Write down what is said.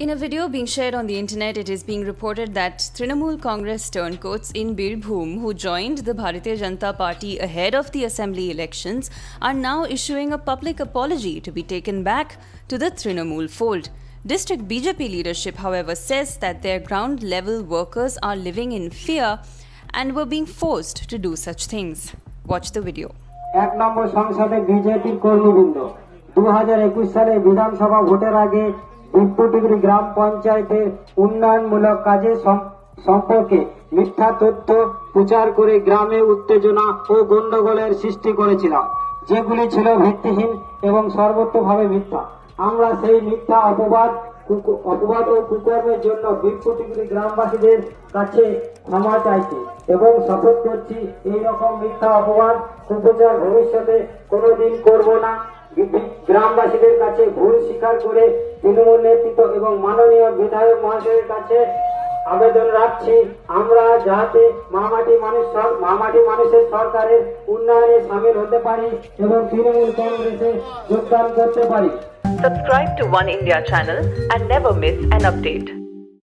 In a video being shared on the internet, it is being reported that Trinamool Congress turncoats in Birbhum who joined the Bharatiya Janata Party ahead of the assembly elections are now issuing a public apology to be taken back to the Trinamool fold. District BJP leadership, however, says that their ground-level workers are living in fear and were being forced to do such things. Watch the video. এক নম্বর সংসদে বিজেপির কর্মীবৃন্দ 2021 সালে বিধানসভা ভোটের আগে বিপ্লবী গ্রাম পঞ্চায়েতের উন্নয়নমূলক কাজে সম্পর্কে মিথ্যা তথ্য প্রচার করে গ্রামে উত্তেজনা ও গন্ডগোলের সৃষ্টি করেছিলাম, যেগুলি ছিল ভিত্তিহীন এবং সর্বতোভাবে মিথ্যা। আমরা সেই মিথ্যা অপবাদ ও কুকর্মের জন্য বিপ্লবী গ্রামবাসীদের কাছে ক্ষমা চাইছি এবং শপথ করছি এই রকম মিথ্যা অপবাদ কুপ্রচার ভবিষ্যতে কোনোদিন করব না। গ্রামবাসীদের কাছে ভুল স্বীকার করে তৃণমূল নেতৃত্ব এবং মাননীয় বিধায়ক মহাশয়ের কাছে আবেদন রাখছি, আমরা যাতে মামাটি মানুষের সরকারের উন্নয়নে সামিল হতে পারি এবং তৃণমূল কংগ্রেসে যোগদান করতে পারি। Subscribe to One India channel and never miss an update.